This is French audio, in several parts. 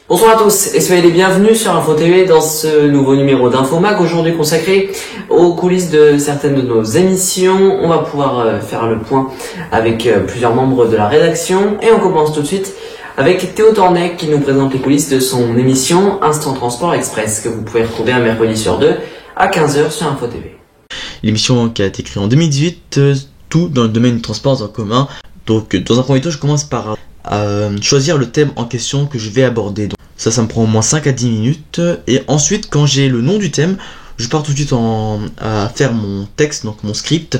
Bonsoir à tous et soyez les bienvenus sur Info TV dans ce nouveau numéro d'Infomag, aujourd'hui consacré aux coulisses de certaines de nos émissions. On va pouvoir faire le point avec plusieurs membres de la rédaction et on commence tout de suite avec Théo Tornec qui nous présente les coulisses de son émission Instant Transport Express que vous pouvez retrouver un mercredi sur deux à 15 h sur Info TV. L'émission qui a été créée en 2018, tout dans le domaine du transport en commun. Donc dans un premier temps, je commence par choisir le thème en question que je vais aborder. Donc, ça me prend au moins 5 à 10 minutes. Et ensuite, quand j'ai le nom du thème, je pars tout de suite à faire mon texte, donc mon script,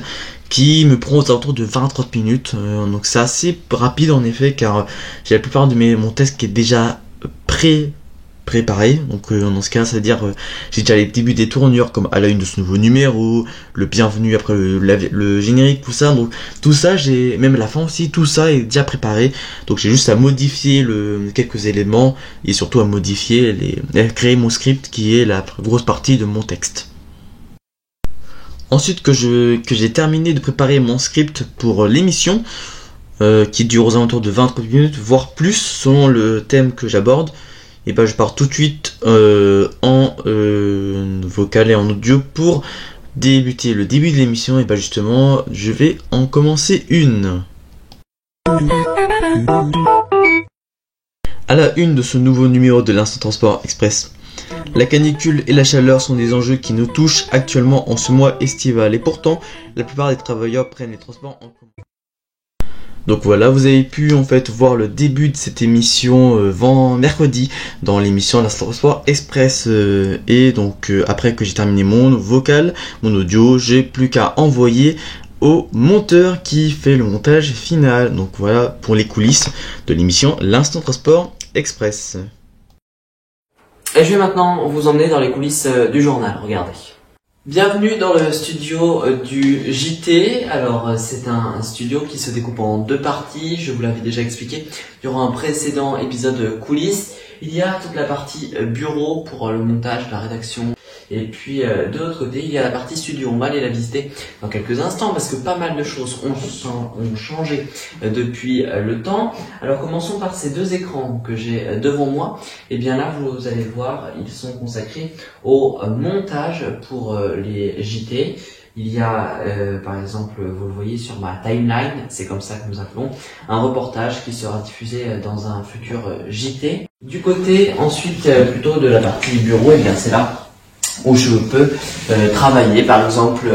qui me prend aux alentours de 20 à 30 minutes. Donc c'est assez rapide en effet, car j'ai la plupart de mon texte qui est déjà préparé. Donc dans ce cas, ça veut dire j'ai déjà les débuts des tournures comme à la une de ce nouveau numéro, le bienvenu après le générique, tout ça. Donc tout ça, j'ai même la fin aussi, tout ça est déjà préparé. Donc j'ai juste à modifier quelques éléments et surtout à créer mon script qui est la grosse partie de mon texte. Ensuite que j'ai terminé de préparer mon script pour l'émission, qui dure aux alentours de 20 minutes, voire plus selon le thème que j'aborde, et je pars tout de suite en vocal et en audio pour débuter le début de l'émission. Et justement, je vais en commencer une. À la une de ce nouveau numéro de l'Instant Transport Express. La canicule et la chaleur sont des enjeux qui nous touchent actuellement en ce mois estival et pourtant, la plupart des travailleurs prennent les transports en commun. Donc voilà, vous avez pu en fait voir le début de cette émission mercredi dans l'émission L'Instant Transport Express et donc après que j'ai terminé mon vocal, mon audio, j'ai plus qu'à envoyer au monteur qui fait le montage final. Donc voilà pour les coulisses de l'émission L'Instant Transport Express. Et je vais maintenant vous emmener dans les coulisses du journal, regardez. Bienvenue dans le studio du JT. Alors c'est un studio qui se découpe en deux parties, je vous l'avais déjà expliqué durant un précédent épisode coulisses. Il y a toute la partie bureau pour le montage, la rédaction. Et puis de l'autre côté, il y a la partie studio. On va aller la visiter dans quelques instants parce que pas mal de choses ont changé depuis le temps. Alors commençons par ces deux écrans que j'ai devant moi. Et bien là, vous allez voir, ils sont consacrés au montage pour les JT. Il y a par exemple, vous le voyez sur ma timeline, c'est comme ça que nous appelons, un reportage qui sera diffusé dans un futur JT. Du côté ensuite plutôt de la partie bureau, et bien c'est là où je peux travailler par exemple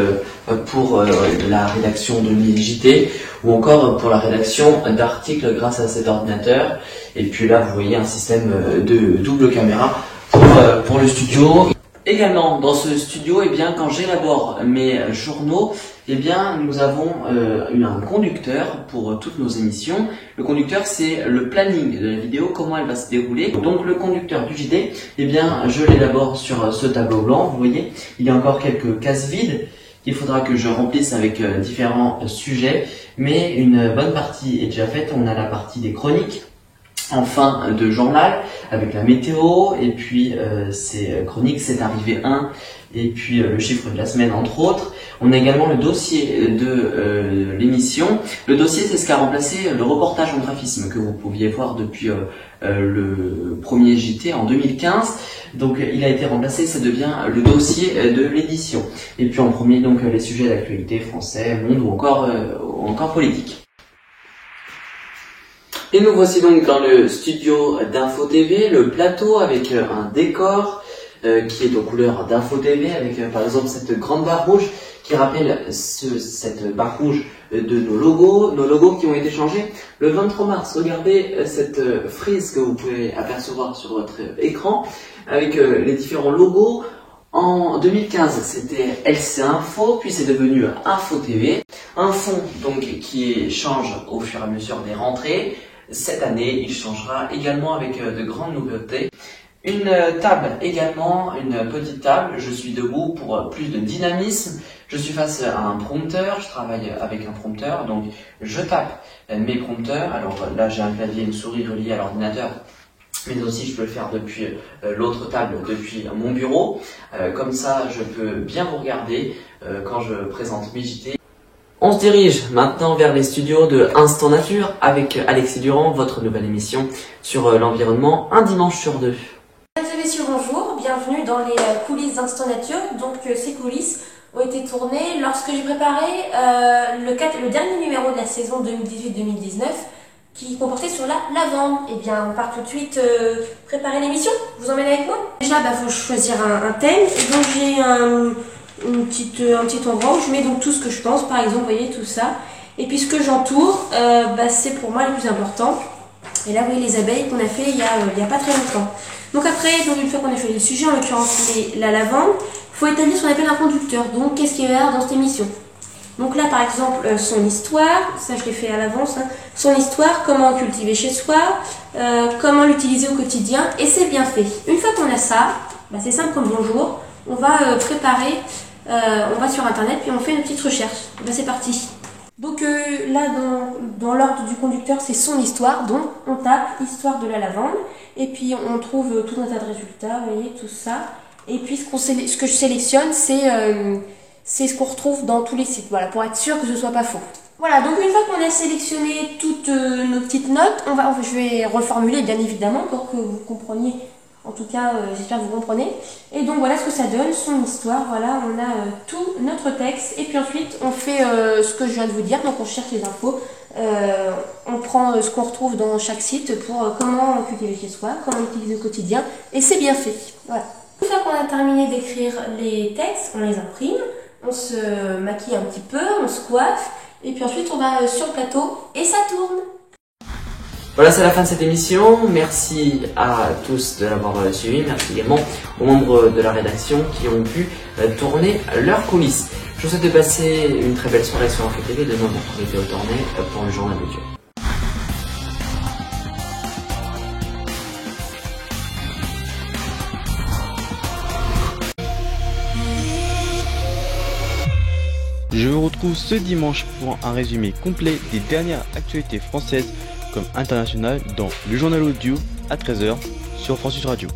pour la rédaction de mes JT ou encore pour la rédaction d'articles grâce à cet ordinateur. Et puis là vous voyez un système de double caméra pour le studio. Également dans ce studio, quand j'élabore mes journaux, nous avons un conducteur pour toutes nos émissions. Le conducteur, c'est le planning de la vidéo, comment elle va se dérouler. Donc le conducteur du JT, je l'élabore sur ce tableau blanc. Vous voyez, il y a encore quelques cases vides qu'il faudra que je remplisse avec différents sujets. Mais une bonne partie est déjà faite. On a la partie des chroniques en fin de journal avec la météo et puis ces chroniques, c'est arrivé 1 et puis le chiffre de la semaine entre autres. On a également le dossier de l'émission. Le dossier, c'est ce qui a remplacé le reportage en graphisme que vous pouviez voir depuis le premier JT en 2015. Donc il a été remplacé, ça devient le dossier de l'édition. Et puis en premier, donc les sujets d'actualité français, monde ou encore politique. Et nous voici donc dans le studio d'Info TV, le plateau avec un décor qui est aux couleurs d'Info TV, avec par exemple cette grande barre rouge qui rappelle cette barre rouge de nos logos qui ont été changés le 23 mars. Regardez cette frise que vous pouvez apercevoir sur votre écran avec les différents logos. En 2015, c'était LC Info, puis c'est devenu Info TV. Un fond donc qui change au fur et à mesure des rentrées. Cette année, il changera également avec de grandes nouveautés. Une table également, une petite table. Je suis debout pour plus de dynamisme. Je suis face à un prompteur. Je travaille avec un prompteur, donc je tape mes prompteurs. Alors là, j'ai un clavier, une souris reliée à l'ordinateur, mais aussi je peux le faire depuis l'autre table, depuis mon bureau. Comme ça, je peux bien vous regarder quand je présente mes JT. On se dirige maintenant vers les studios de Instant Nature avec Alexis Durand, votre nouvelle émission sur l'environnement, un dimanche sur deux. Mesdames et messieurs, bonjour, bienvenue dans les coulisses d'Instant Nature. Donc ces coulisses ont été tournées lorsque j'ai préparé le dernier numéro de la saison 2018-2019 qui comportait sur la lavande. Et bien on part tout de suite préparer l'émission. Vous emmènez avec moi? Déjà faut choisir un thème. Et donc j'ai un petit endroit où je mets donc tout ce que je pense, par exemple, vous voyez tout ça. Et puis ce que j'entoure, c'est pour moi le plus important. Et là vous voyez les abeilles qu'on a fait il y a pas très longtemps. Donc après, donc une fois qu'on a fait les sujets, en l'occurrence la lavande, il faut établir ce qu'on appelle un conducteur. Donc qu'est-ce qu'il y a dans cette émission? Donc là par exemple, son histoire, ça je l'ai fait à l'avance, hein. Son histoire, comment cultiver chez soi, comment l'utiliser au quotidien, et c'est bien fait. Une fois qu'on a ça, c'est simple comme bonjour, on va préparer, on va sur internet puis on fait une petite recherche. C'est parti. Donc là dans l'ordre du conducteur c'est son histoire, donc on tape histoire de la lavande et puis on trouve tout un tas de résultats, vous voyez tout ça. Et puis ce que je sélectionne c'est ce qu'on retrouve dans tous les sites, voilà, pour être sûr que ce soit pas faux. Voilà, donc une fois qu'on a sélectionné toutes nos petites notes, je vais reformuler bien évidemment pour que vous compreniez. En tout cas, j'espère que vous comprenez. Et donc voilà ce que ça donne, son histoire. Voilà, on a tout notre texte. Et puis ensuite, on fait ce que je viens de vous dire. Donc on cherche les infos. On prend ce qu'on retrouve dans chaque site pour comment cultiver chez soi, comment l'utiliser au quotidien. Et c'est bien fait. Voilà. Une fois qu'on a terminé d'écrire les textes, on les imprime. On se maquille un petit peu, on se coiffe. Et puis ensuite, on va sur le plateau et ça tourne. Voilà, c'est la fin de cette émission. Merci à tous de l'avoir suivi. Merci également aux membres de la rédaction qui ont pu tourner leurs coulisses. Je vous souhaite de passer une très belle soirée sur Info TV. Demain, vous retrouvez Théo Tornet pour le journal de Dieu. Je vous retrouve ce dimanche pour un résumé complet des dernières actualités françaises comme internationales dans le journal audio à 13h sur Francis Radio.